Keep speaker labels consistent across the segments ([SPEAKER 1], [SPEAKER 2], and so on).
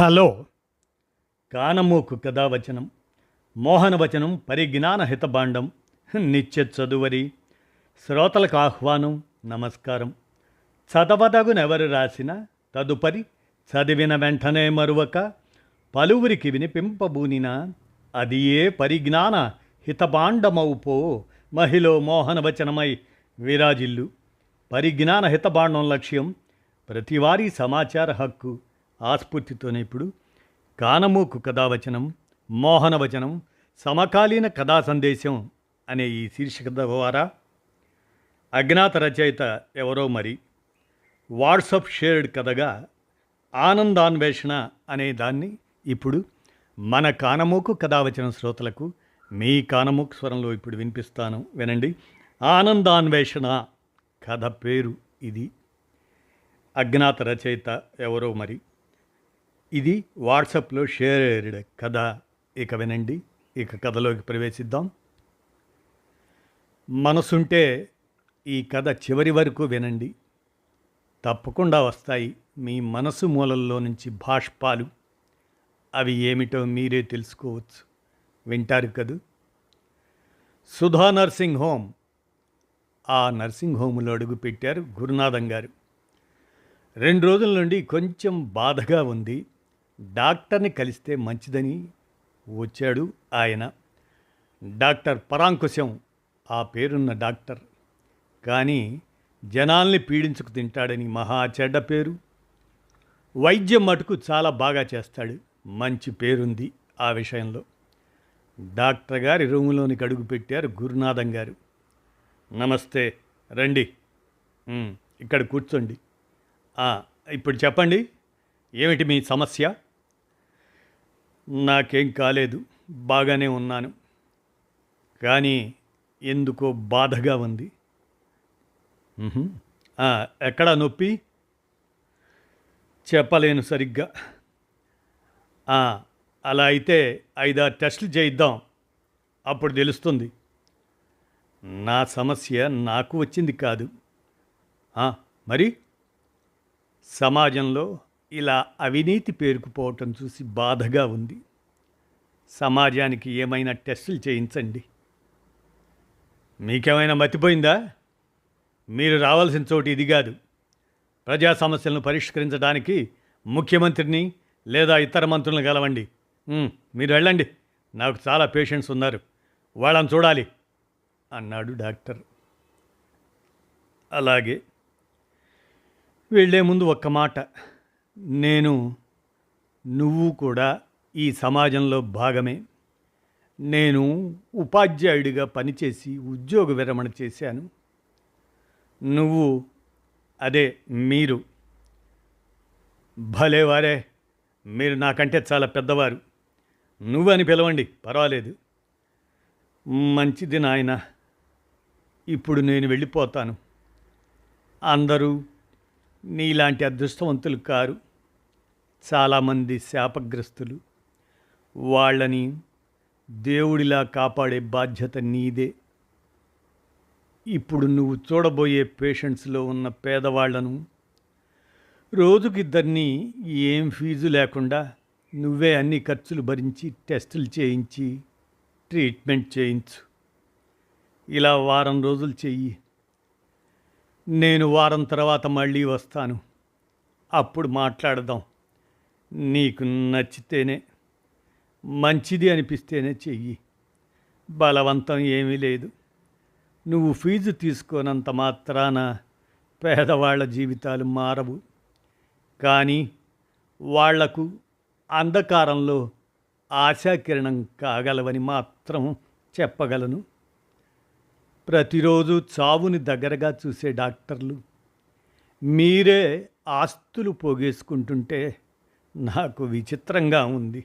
[SPEAKER 1] Hello. కానమోకు కథావచనం మోహనవచనం పరిజ్ఞాన హితబాండం నిత్య చదువరి శ్రోతలకు ఆహ్వానం నమస్కారం. చదవదగునెవరు రాసిన తదుపరి చదివిన వెంటనే మరువక పలువురికి వినిపింపబూనిన అది ఏ పరిజ్ఞాన హితబాండమౌపో మహిళ మోహనవచనమై విరాజిల్లు. పరిజ్ఞాన హితబాండం లక్ష్యం ప్రతివారీ సమాచార హక్కు. ఆస్ఫూర్తితోనే ఇప్పుడు కానమోకు కథావచనం మోహనవచనం సమకాలీన కథా సందేశం అనే ఈ శీర్షిక ద్వారా అజ్ఞాత రచయిత ఎవరో మరి వాట్సప్ షేర్డ్ కథగా ఆనందాన్వేషణ అనే దాన్ని ఇప్పుడు మన కానమోకు కథావచనం శ్రోతలకు మీ కానమోకు స్వరంలో ఇప్పుడు వినిపిస్తాను, వినండి. ఆనందాన్వేషణ కథ పేరు ఇది. అజ్ఞాత రచయిత ఎవరో మరి. ఇది వాట్సాప్లో షేర్డ్ కథ. ఇక వినండి, ఇక కథలోకి ప్రవేశిద్దాం. మనసుంటే ఈ కథ చివరి వరకు వినండి. తప్పకుండా వస్తాయి మీ మనసు మూలల్లో నుంచి భాష్పాలు. అవి ఏమిటో మీరే తెలుసుకోవచ్చు. వింటారు కదూ. Sudha nursing home. ఆ నర్సింగ్ హోమ్లో అడుగు పెట్టారు గురునాథం గారు. 2 రోజుల నుండి కొంచెం బాధగా ఉంది. డాక్టర్ని కలిస్తే మంచిదని వచ్చాడు ఆయన. డాక్టర్ పరాంకుశం ఆ పేరున్న డాక్టర్. కానీ జనాల్ని పీడించుకు తింటాడని మహా చెడ్డ పేరు. వైద్యం మటుకు చాలా బాగా చేస్తాడు, మంచి పేరుంది ఆ విషయంలో. డాక్టర్ గారి రూములోనికి అడుగు పెట్టారు గురునాథం గారు. నమస్తే, రండి, ఇక్కడ కూర్చోండి. ఇప్పుడు చెప్పండి, ఏమిటి మీ సమస్య? నాకేం కాలేదు, బాగానే ఉన్నాను. కానీ ఎందుకో బాధగా ఉంది. ఎక్కడ నొప్పి? చెప్పలేను సరిగ్గా. అలా అయితే 5-6 టెస్టులు చేయిద్దాం, అప్పుడు తెలుస్తుంది. నా సమస్య నాకు వచ్చింది కాదు. మరి సమాజంలో ఇలా అవినీతి పేరుకుపోవటం చూసి బాధగా ఉంది. సమాజానికి ఏమైనా టెస్టులు చేయించండి. మీకేమైనా మతిపోయిందా? మీరు రావాల్సిన చోటు ఇది కాదు. ప్రజా సమస్యలను పరిష్కరించడానికి ముఖ్యమంత్రిని లేదా ఇతర మంత్రులను కలవండి. మీరు వెళ్ళండి, నాకు చాలా పేషెంట్స్ ఉన్నారు, వాళ్ళని చూడాలి అన్నాడు డాక్టర్. అలాగే. వెళ్ళే ముందు ఒక్క మాట. నువ్వు కూడా ఈ సమాజంలో భాగమే. నేను ఉపాధ్యాయుడిగా పనిచేసి ఉద్యోగ విరమణ చేశాను. మీరు భలేవారే, మీరు నాకంటే చాలా పెద్దవారు. నువ్వు అని పిలవండి, పర్వాలేదు. మంచిది నాయన, ఇప్పుడు నేను వెళ్ళిపోతాను. అందరూ నీలాంటి అదృష్టవంతులు కారు. చాలామంది శాపగ్రస్తులు. వాళ్ళని దేవుడిలా కాపాడే బాధ్యత నీదే. ఇప్పుడు నువ్వు చూడబోయే పేషెంట్స్లో ఉన్న పేదవాళ్లను రోజుకిద్దరిని ఏం ఫీజు లేకుండా నువ్వే అన్ని ఖర్చులు భరించి టెస్టులు చేయించి ట్రీట్మెంట్ చేయించు. ఇలా వారం రోజులు చెయ్యి. నేను వారం తర్వాత మళ్ళీ వస్తాను, అప్పుడు మాట్లాడదాం. నీకు నచ్చితేనే, మంచిది అనిపిస్తేనే చెయ్యి. బలవంతం ఏమీ లేదు. నువ్వు ఫీజు తీసుకోనంత మాత్రాన పేదవాళ్ల జీవితాలు మారవు. కానీ వాళ్లకు అంధకారంలో ఆశాకిరణం కాగలవని మాత్రం చెప్పగలను. ప్రతిరోజు చావుని దగ్గరగా చూసే డాక్టర్లు మీరే ఆస్తులు పోగేసుకుంటుంటే నాకు విచిత్రంగా ఉంది.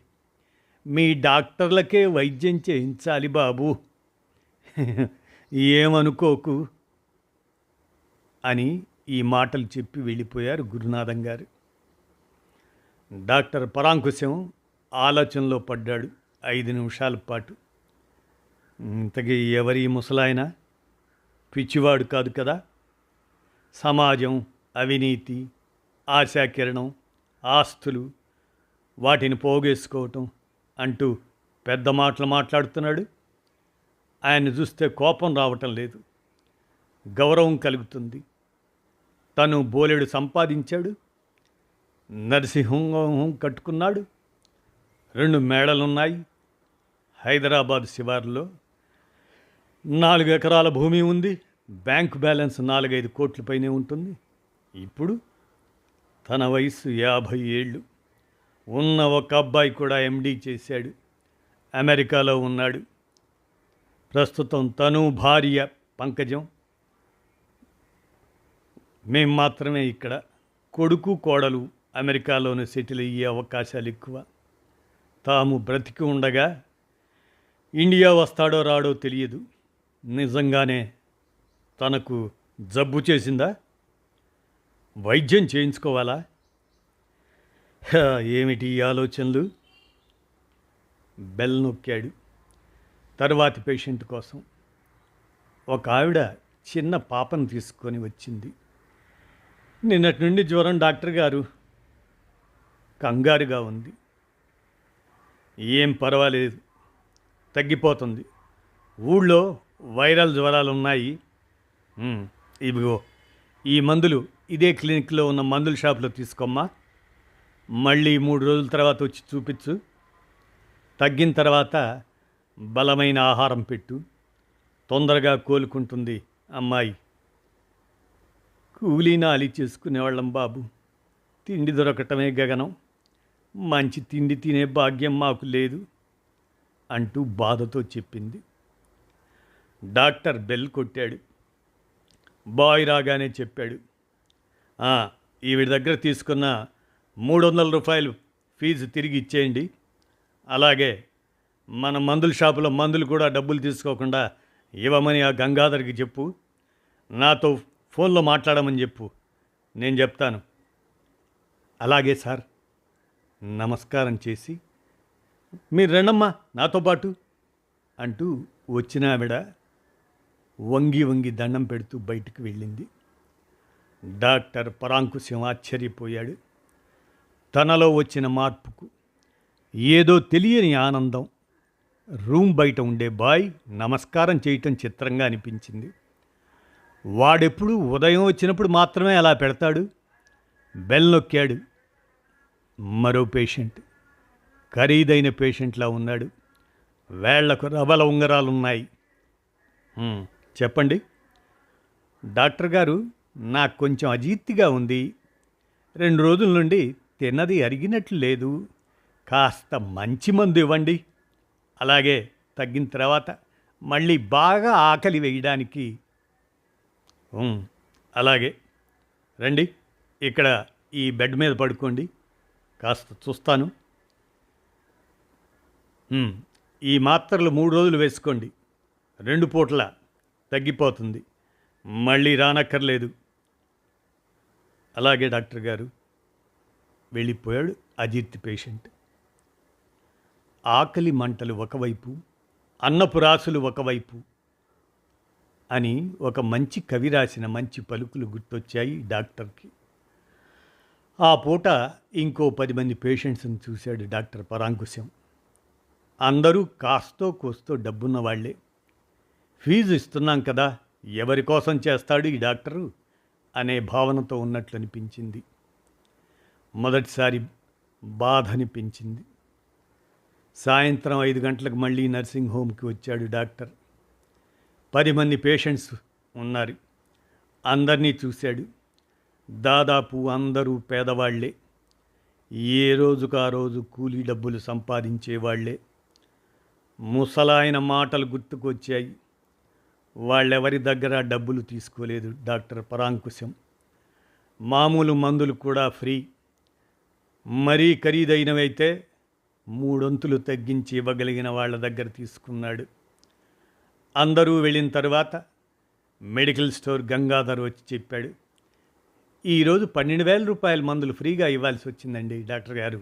[SPEAKER 1] మీ డాక్టర్లకే వైద్యం చేయించాలి బాబు, ఏమనుకోకు అని ఈ మాటలు చెప్పి వెళ్ళిపోయారు గురునాథం గారు. డాక్టర్ పరాంకుశం ఆలోచనలో పడ్డాడు 5 నిమిషాల పాటు. ఇంతకీ ఎవరి ముసలాయన? పిచ్చివాడు కాదు కదా. సమాజం, అవినీతి, ఆశాకిరణం, ఆస్తులు వాటిని పోగేసుకోవటం అంటూ పెద్ద మాటలు మాట్లాడుతున్నాడు. ఆయన చూస్తే కోపం రావటం లేదు, గౌరవం కలుగుతుంది. తను బోలెడు సంపాదించాడు, నరసింహం కట్టుకున్నాడు, 2 మేడలున్నాయి, హైదరాబాద్ శివారులో 4 ఎకరాల భూమి ఉంది, బ్యాంకు బ్యాలెన్స్ 4-5 కోట్ల పైనే ఉంటుంది. ఇప్పుడు తన వయసు 50 ఏళ్ళు. ఉన్న ఒక అబ్బాయి కూడా ఎండీ చేశాడు, అమెరికాలో ఉన్నాడు. ప్రస్తుతం తను, భార్య పంకజం, మేం మాత్రమే ఇక్కడ. కొడుకు కోడలు అమెరికాలోనే సెటిల్ అయ్యే అవకాశాలు ఎక్కువ. తాము బ్రతికి ఉండగా ఇండియా వస్తాడో రాడో తెలియదు. నిజంగానే తనకు జబ్బు చేసిందా? వైద్యం చేయించుకోవాలా? ఏమిటి ఈ ఆలోచనలు? బెల్ నొక్కాడు. తరువాతి పేషెంట్ కోసం ఒక ఆవిడ చిన్న పాపను తీసుకొని వచ్చింది. నిన్నటి నుండి జ్వరం డాక్టర్ గారు, కంగారుగా ఉంది. ఏం పర్వాలేదు, తగ్గిపోతుంది. ఊళ్ళో వైరల్ జ్వరాలు ఉన్నాయి. ఇవిగో ఈ మందులు ఇదే క్లినిక్లో ఉన్న మందుల షాప్లో తీసుకోమ్మా. మళ్ళీ 3 రోజుల తర్వాత వచ్చి చూపించు. తగ్గిన తర్వాత బలమైన ఆహారం పెట్టు. తొందరగా కోలుకుంటుంది అమ్మాయి. కూలీ నాలి చేసుకునేవాళ్ళం బాబు. తిండి దొరకటమే గగనం. మంచి తిండి తినే భాగ్యం మాకు లేదు అంటూ బాధతో చెప్పింది. డాక్టర్ బెల్ కొట్టాడు. బాయ్ రాగానే చెప్పాడు, ఈవిడ దగ్గర తీసుకున్న 300 రూపాయలు ఫీజు తిరిగి ఇచ్చేయండి. అలాగే మన మందుల షాపులో మందులు కూడా డబ్బులు తీసుకోకుండా ఇవ్వమని ఆ గంగాధర్కి చెప్పు. నాతో ఫోన్లో మాట్లాడమని చెప్పు, నేను చెప్తాను. అలాగే సార్. నమస్కారం చేసి, మీరు రండమ్మా నాతో పాటు అంటూ వచ్చిన ఆవిడ వంగి వంగి దండం పెడుతూ బయటికి వెళ్ళింది. డాక్టర్ పరాంకుశం ఆశ్చర్యపోయాడు. తనలో వచ్చిన మార్పుకు ఏదో తెలియని ఆనందం. రూమ్ బయట ఉండే బాయ్ నమస్కారం చేయటం చిత్రంగా అనిపించింది. వాడెప్పుడు ఉదయం వచ్చినప్పుడు మాత్రమే అలా పెడతాడు. బెల్ నొక్కాడు. మరో పేషెంట్, ఖరీదైన పేషెంట్లా ఉన్నాడు. వేళ్లకు రవల ఉంగరాలున్నాయి. చెప్పండి డాక్టర్ గారు, నాకు కొంచెం అజీర్తిగా ఉంది. 2 రోజుల నుండి తిన్నది అరిగినట్లు లేదు. కాస్త మంచి మందు ఇవ్వండి. అలాగే తగ్గిన తర్వాత మళ్ళీ బాగా ఆకలి వేయడానికి. అలాగే రండి, ఇక్కడ ఈ బెడ్ మీద పడుకోండి, కాస్త చూస్తాను. ఈ మాత్రలు 3 రోజులు వేసుకోండి, 2 పూట్ల తగ్గిపోతుంది, మళ్ళీ రానక్కర్లేదు. అలాగే డాక్టర్ గారు. వెళ్ళిపోయాడు అజీర్తి పేషెంట్. ఆకలి మంటలు ఒకవైపు, అన్నపు రాసులు ఒకవైపు అని ఒక మంచి కవి రాసిన మంచి పలుకులు గుర్తొచ్చాయి డాక్టర్కి. ఆ పూట ఇంకో 10 మంది పేషెంట్స్ని చూశాడు డాక్టర్ పరాంకుశం. అందరూ కాస్తో కోస్తో డబ్బున్న వాళ్లే. ఫీజు ఇస్తున్నాం కదా, ఎవరి కోసం చేస్తాడు ఈ డాక్టరు అనే భావనతో ఉన్నట్లు అనిపించింది. మొదటిసారి బాధ అనిపించింది. సాయంత్రం 5 గంటలకు మళ్ళీ నర్సింగ్ హోమ్కి వచ్చాడు డాక్టర్. 10 మంది పేషెంట్స్ ఉన్నారు. అందరినీ చూశాడు. దాదాపు అందరూ పేదవాళ్లే. ఏ రోజుకు ఆ రోజు కూలీ డబ్బులు సంపాదించేవాళ్లే. ముసలాయన మాటలు గుర్తుకొచ్చాయి. వాళ్ళెవరి దగ్గర డబ్బులు తీసుకోలేదు డాక్టర్ పరాంకుశం. మామూలు మందులు కూడా ఫ్రీ. మరీ ఖరీదైనవైతే 3 వంతులు తగ్గించి ఇవ్వగలిగిన వాళ్ళ దగ్గర తీసుకున్నాడు. అందరూ వెళ్ళిన తర్వాత మెడికల్ స్టోర్ గంగాధర్ వచ్చి చెప్పాడు, ఈరోజు 12,000 రూపాయల మందులు ఫ్రీగా ఇవ్వాల్సి వచ్చిందండి డాక్టర్ గారు.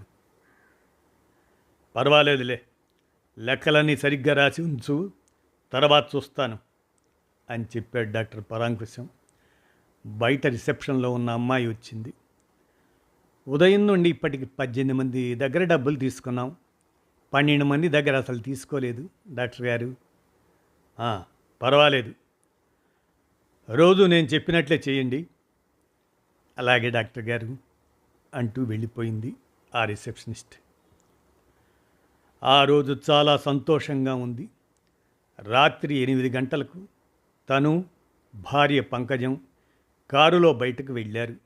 [SPEAKER 1] పర్వాలేదులే, లెక్కలన్నీ సరిగ్గా రాసి ఉంచు, తర్వాత చూస్తాను అని చెప్పాడు డాక్టర్ పరాంకుశం. బయట రిసెప్షన్లో ఉన్న అమ్మాయి వచ్చింది. ఉదయం నుండి ఇప్పటికి 18 మంది దగ్గర డబ్బులు తీసుకున్నాం. 12 మంది దగ్గర అసలు తీసుకోలేదు డాక్టర్ గారు. "ఆ, పర్వాలేదు. రోజు నేను చెప్పినట్లే చేయండి." "అలాగే డాక్టర్ గారు" అంటూ వెళ్ళిపోయింది ఆ రిసెప్షనిస్ట్. ఆ రోజు చాలా సంతోషంగా ఉంది. రాత్రి 8 గంటలకు తను, భార్య పంకజం కారులో బయటకు వెళ్ళారు.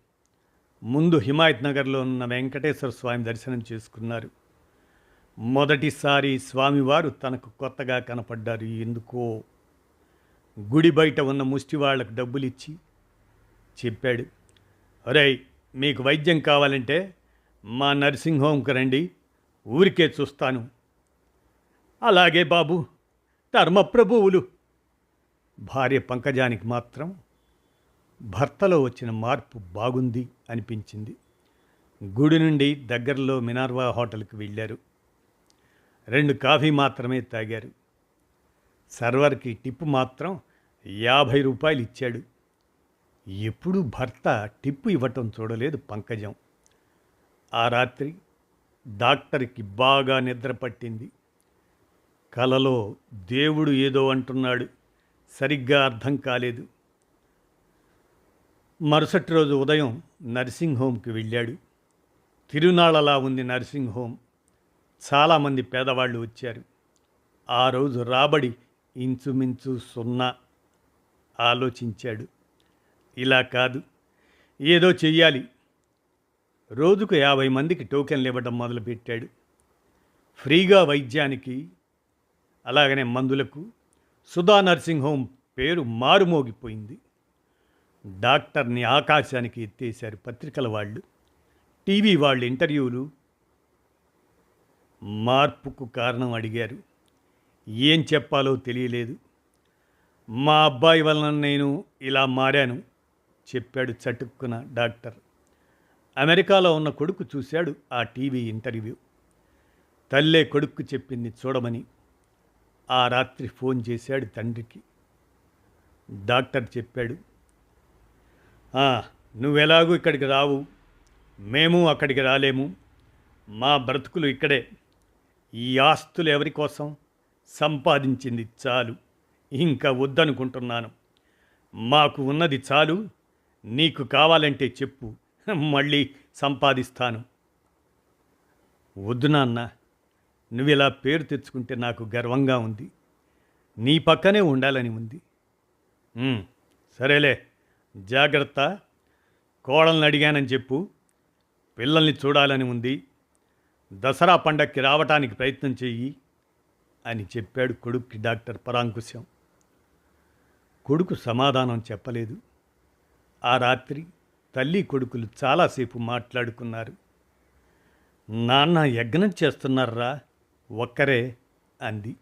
[SPEAKER 1] ముందు హిమాయత్ నగర్లో ఉన్న వెంకటేశ్వర స్వామి దర్శనం చేసుకున్నారు. మొదటిసారి స్వామివారు తనకు కొత్తగా కనపడ్డారు. ఎందుకో గుడి బయట ఉన్న ముష్టివాళ్లకు డబ్బులిచ్చి చెప్పాడు, "ఒరేయ్, మీకు వైద్యం కావాలంటే మా నర్సింగ్ హోమ్కి రండి, ఊరికే చూస్తాను." "అలాగే బాబు, ధర్మప్రభువులు." భార్య పంకజానికి మాత్రం భర్తలో వచ్చిన మార్పు బాగుంది అనిపించింది. గుడి నుండి దగ్గరలో మినార్వా హోటల్కి వెళ్ళారు. 2 కాఫీ మాత్రమే తాగారు. సర్వర్కి టిప్పు మాత్రం 50 రూపాయలు ఇచ్చాడు. ఎప్పుడూ భర్త టిప్పు ఇవ్వటం చూడలేదు పంకజం. ఆ రాత్రి డాక్టర్కి బాగా నిద్ర పట్టింది. కలలో దేవుడు ఏదో అంటున్నాడు, సరిగ్గా అర్థం కాలేదు. మరుసటి రోజు ఉదయం నర్సింగ్ హోమ్కి వెళ్ళాడు. తిరునాళ్ళలా ఉంది నర్సింగ్ హోమ్. చాలామంది పేదవాళ్ళు వచ్చారు. ఆ రోజు రాబడి ఇంచుమించు 0. ఆలోచించాడు, ఇలా కాదు, ఏదో చెయ్యాలి. రోజుకు 50 మందికి టోకెన్లు ఇవ్వడం మొదలుపెట్టాడు. ఫ్రీగా వైద్యానికి, అలాగనే మందులకు సుధా నర్సింగ్ హోమ్ పేరు మారుమోగిపోయింది. డాక్టర్ని ఆకాశానికి ఎత్తేశారు పత్రికల వాళ్ళు, టీవీ వాళ్ళు ఇంటర్వ్యూలు. మార్పుకు కారణం అడిగారు. ఏం చెప్పాలో తెలియలేదు. "మా అబ్బాయి వలన నేను ఇలా మారాను" చెప్పాడు చటుక్కున డాక్టర్. అమెరికాలో ఉన్న కొడుకు చూశాడు ఆ టీవీ ఇంటర్వ్యూ. తల్లే కొడుక్కు చెప్పింది చూడమని. ఆ రాత్రి ఫోన్ చేశాడు తండ్రికి. డాక్టర్ చెప్పాడు, "నువ్వెలాగూ ఇక్కడికి రావు, మేము అక్కడికి రాలేము. మా బ్రతుకులు ఇక్కడే. ఈ ఆస్తులు ఎవరి కోసం? సంపాదించింది చాలు, ఇంకా వద్దనుకుంటున్నాను. మాకు ఉన్నది చాలు. నీకు కావాలంటే చెప్పు, మళ్ళీ సంపాదిస్తాను." "వద్దు నాన్న, నువ్విలా పేరు తెచ్చుకుంటే నాకు గర్వంగా ఉంది. నీ పక్కనే ఉండాలని ఉంది." "సరేలే, జాగ్రత్త. కోడల్ని అడిగానని చెప్పు. పిల్లల్ని చూడాలని ఉంది. దసరా పండక్కి రావటానికి ప్రయత్నం చెయ్యి" అని చెప్పాడు కొడుక్కి డాక్టర్ పరాంకుశం. కొడుకు సమాధానం చెప్పలేదు. ఆ రాత్రి తల్లి కొడుకులు చాలాసేపు మాట్లాడుకున్నారు. "నాన్న యజ్ఞం చేస్తున్నారా ఒక్కరే?" అంది.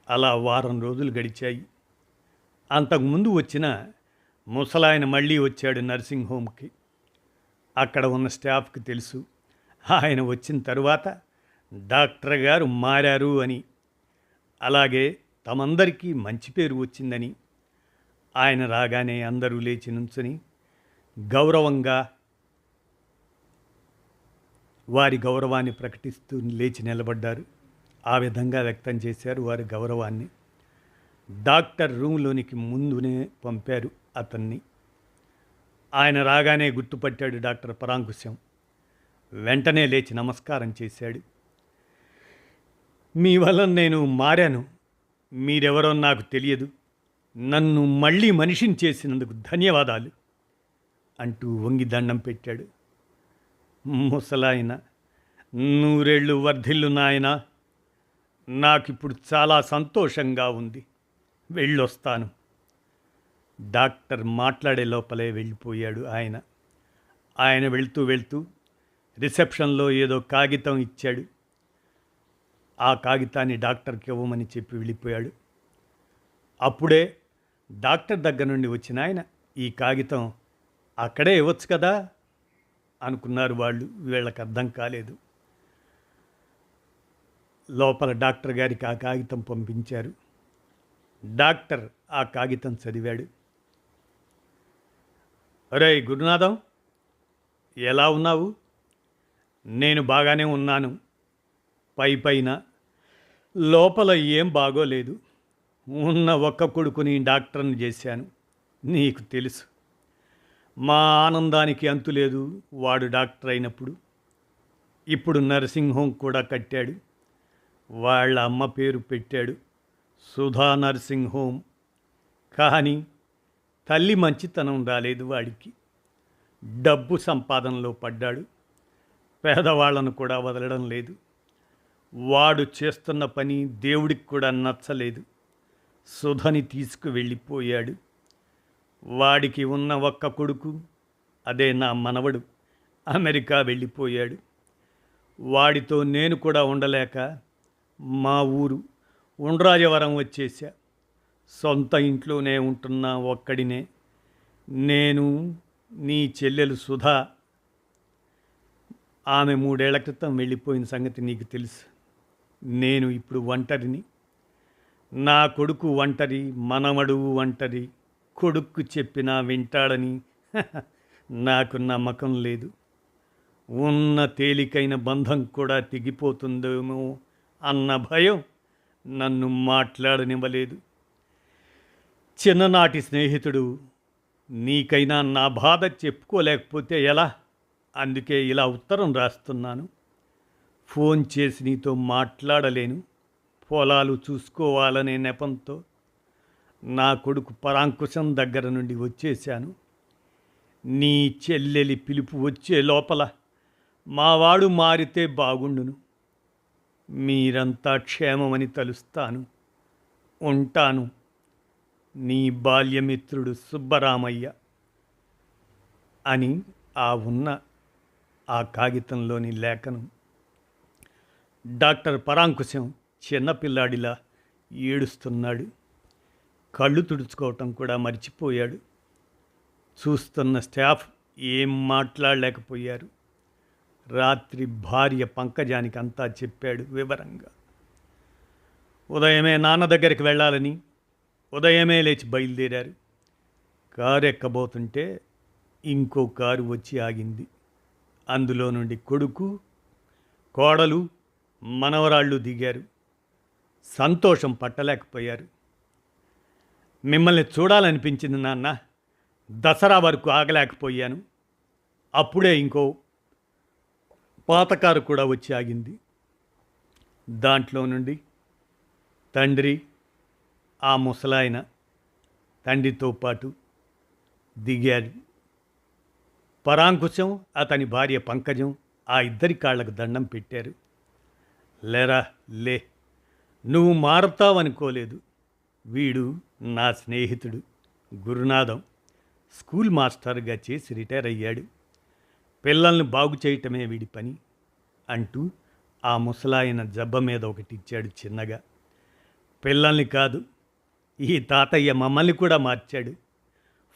[SPEAKER 1] అలా వారం రోజులు గడిచాయి. అంతకుముందు వచ్చిన ముసలాయన మళ్ళీ వచ్చాడు నర్సింగ్ హోమ్కి. అక్కడ ఉన్న స్టాఫ్కి తెలుసు ఆయన వచ్చిన తరువాత డాక్టర్ గారు మారారు అని, అలాగే తమందరికీ మంచి పేరు వచ్చిందని. ఆయన రాగానే అందరూ లేచి నుంచుని గౌరవంగా వారి గౌరవాన్ని ప్రకటిస్తూ లేచి నిలబడ్డారు. ఆ విధంగా వ్యక్తం చేశారు వారి గౌరవాన్ని. డాక్టర్ రూమ్లోనికి ముందునే పంపారు అతన్ని. ఆయన రాగానే గుర్తుపట్టాడు డాక్టర్ పరాంకుశం. వెంటనే లేచి నమస్కారం చేశాడు. "మీ వల్ల నేను మారాను. మీరెవరో నాకు తెలియదు. నన్ను మళ్ళీ మనిషిని చేసినందుకు ధన్యవాదాలు" అంటూ వంగి దండం పెట్టాడు. "ముసలాయన, 100 ఏళ్ళు వర్ధిల్లు నాయనా. నాకిప్పుడు చాలా సంతోషంగా ఉంది. వెళ్ళొస్తాను." డాక్టర్ మాట్లాడే లోపలే వెళ్ళిపోయాడు ఆయన. ఆయన వెళ్తూ వెళ్తూ రిసెప్షన్లో ఏదో కాగితం ఇచ్చాడు. ఆ కాగితాన్ని డాక్టర్కి ఇవ్వమని చెప్పి వెళ్ళిపోయాడు. అప్పుడే డాక్టర్ దగ్గర నుండి వచ్చిన ఆయన, "ఈ కాగితం అక్కడే ఇవ్వచ్చు కదా" అనుకున్నారు వాళ్ళు. వీళ్ళకి అర్థం కాలేదు. లోపల డాక్టర్ గారికి ఆ కాగితం పంపించారు. డాక్టర్ ఆ కాగితం చదివాడు. "ఒరేయ్ గురునాథం, ఎలా ఉన్నావు? నేను బాగానే ఉన్నాను. పైపైన లోపల ఏం బాగోలేదు. ఉన్న ఒక్క కొడుకుని డాక్టర్ని చేశాను. నీకు తెలుసు, మా ఆనందానికి అంతులేదు. వాడు డాక్టర్ అయినప్పుడు ఇప్పుడు నర్సింగ్ హోమ్ కూడా కట్టాడు. వాళ్ళ అమ్మ పేరు పెట్టాడు సుధా నర్సింగ్ హోమ్. కానీ తల్లి మంచితనం రాలేదు వాడికి. డబ్బు సంపాదనలో పడ్డాడు. పేదవాళ్లను కూడా వదలడం లేదు. వాడు చేస్తున్న పని దేవుడికి కూడా నచ్చలేదు. సుధని తీసుకువెళ్ళిపోయాడు. వాడికి ఉన్న ఒక్క కొడుకు, అదే నా మనవడు, అమెరికా వెళ్ళిపోయాడు. వాడితో నేను కూడా ఉండలేక మా ఊరు ఉండ్రాజవరం వచ్చేసా. సొంత ఇంట్లోనే ఉంటున్నా ఒక్కడినే. నేను, నీ చెల్లెలు సుధా. ఆమె 3 ఏళ్ల క్రితం వెళ్ళిపోయిన సంగతి నీకు తెలుసు. నేను ఇప్పుడు ఒంటరిని. నా కొడుకు ఒంటరి, మనవడు ఒంటరి. కొడుక్కు చెప్పినా వింటాడని నాకు నమ్మకం లేదు. ఉన్న తేలికైన బంధం కూడా తెగిపోతుందేమో అన్న భయం నన్ను మాట్లాడనివ్వలేదు. చిన్ననాటి స్నేహితుడు, నీకైనా నా బాధ చెప్పుకోలేకపోతే ఎలా? అందుకే ఇలా ఉత్తరం రాస్తున్నాను. ఫోన్ చేసి నీతో మాట్లాడలేను. పొలాలు చూసుకోవాలనే నెపంతో నా కొడుకు పరాంకుశం దగ్గర నుండి వచ్చేశాను. నీ చెల్లెలి పిలుపు వచ్చే లోపల మావాడు మారితే బాగుండును. మీరంతా క్షేమమని తలుస్తాను. ఉంటాను. నీ బాల్యమిత్రుడు సుబ్బరామయ్య అని ఉన్న ఆ కాగితంలోని లేఖను డాక్టర్ పరాంకుశం చిన్నపిల్లాడిలా ఏడుస్తున్నాడు. కళ్ళు తుడుచుకోవటం కూడా మర్చిపోయాడు. చూస్తున్న స్టాఫ్ ఏం మాట్లాడలేకపోయారు. రాత్రి భార్య పంకజానికి అంతా చెప్పాడు వివరంగా. ఉదయమే నాన్న దగ్గరికి వెళ్ళాలని ఉదయమే లేచి బయలుదేరారు. కారు ఎక్కబోతుంటే ఇంకో కారు వచ్చి ఆగింది. అందులో నుండి కొడుకు, కోడలు, మనవరాళ్ళు దిగారు. సంతోషం పట్టలేకపోయారు. మిమ్మల్ని చూడాలనిపించింది నాన్న. దసరా వరకు ఆగలేకపోయాను. అప్పుడే ఇంకో పాత కారు కూడా వచ్చి ఆగింది. దాంట్లో నుండి తండ్రి, ఆ ముసలాయన తండ్రితో పాటు దిగాడు. పరాంకుశం, అతని భార్య పంకజం ఆ ఇద్దరి కాళ్లకు దండం పెట్టారు. లేరా, లే. నువ్వు మారతావనుకోలేదు. వీడు నా స్నేహితుడు గురునాథం. స్కూల్ మాస్టర్గా చేసి రిటైర్ అయ్యాడు. పిల్లల్ని బాగు చేయటమే వీడి పని అంటూ ఆ ముసలాయన జబ్బ మీద ఒకటి ఇచ్చాడు చిన్నగా. పిల్లల్ని కాదు, ఈ తాతయ్య మమ్మల్ని కూడా మార్చాడు.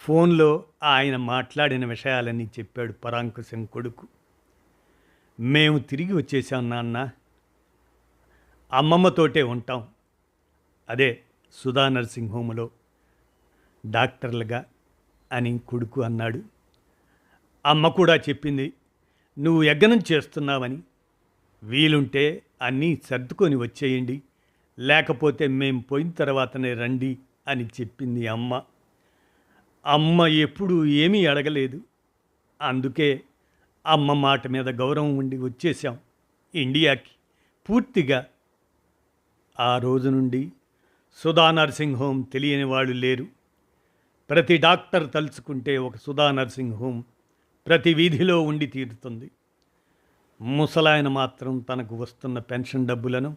[SPEAKER 1] ఫోన్లో ఆయన మాట్లాడిన విషయాలన్నీ చెప్పాడు పరాంకుశం కొడుకు. మేము తిరిగి వచ్చేసాం నాన్న. అమ్మమ్మతోటే ఉంటాం. అదే సుధా నర్సింగ్ హోమ్లో డాక్టర్లుగా అని కొడుకు అన్నాడు. అమ్మ కూడా చెప్పింది నువ్వు యజ్ఞనం చేస్తున్నావని. వీలుంటే అన్నీ సర్దుకొని వచ్చేయండి, లేకపోతే మేం పోయిన తర్వాతనే రండి అని చెప్పింది అమ్మ. అమ్మ ఎప్పుడూ ఏమీ అడగలేదు. అందుకే అమ్మ మాట మీద గౌరవం ఉండి వచ్చేసాం ఇండియాకి పూర్తిగా. ఆ రోజు నుండి సుధా నర్సింగ్ హోమ్ తెలియని వాళ్ళు లేరు. ప్రతి డాక్టర్ తలుచుకుంటే ఒక సుధా నర్సింగ్ హోమ్ ప్రతి వీధిలో ఉండి తీరుతుంది. ముసలాయన మాత్రం తనకు వస్తున్న పెన్షన్ డబ్బులను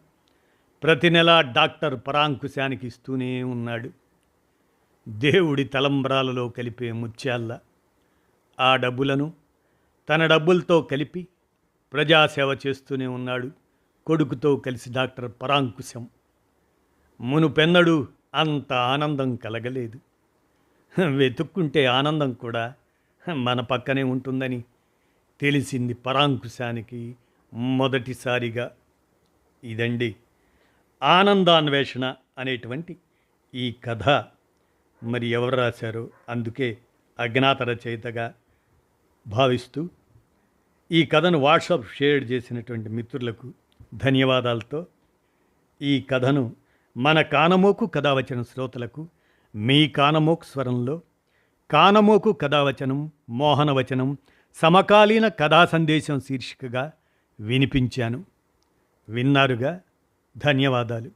[SPEAKER 1] ప్రతి నెల డాక్టర్ పరాంకుశానికి ఇస్తూనే ఉన్నాడు. దేవుడి తలంబ్రాలలో కలిపే ముత్యాల్లా ఆ డబ్బులను తన డబ్బులతో కలిపి ప్రజాసేవ చేస్తూనే ఉన్నాడు కొడుకుతో కలిసి డాక్టర్ పరాంకుశం. మునుపెన్నడూ అంత ఆనందం కలగలేదు. వెతుక్కుంటే ఆనందం కూడా మన పక్కనే ఉంటుందని తెలిసింది పరాంకుశానికి మొదటిసారిగా. ఇదండి ఆనందాన్వేషణ అనేటువంటి ఈ కథ. మరి ఎవరు రాశారో అందుకే అజ్ఞాత రచయితగా భావిస్తూ ఈ కథను వాట్సాప్ షేర్ చేసినటువంటి మిత్రులకు ధన్యవాదాలతో ఈ కథను మన కానమోకు కథావచనం శ్రోతలకు మీ కానమోకు స్వరంలో కానమోకు కథావచనం మోహనవచనం సమకాలీన కథా సందేశం శీర్షికగా వినిపించాను. విన్నారుగా? ధన్యవాదాలు.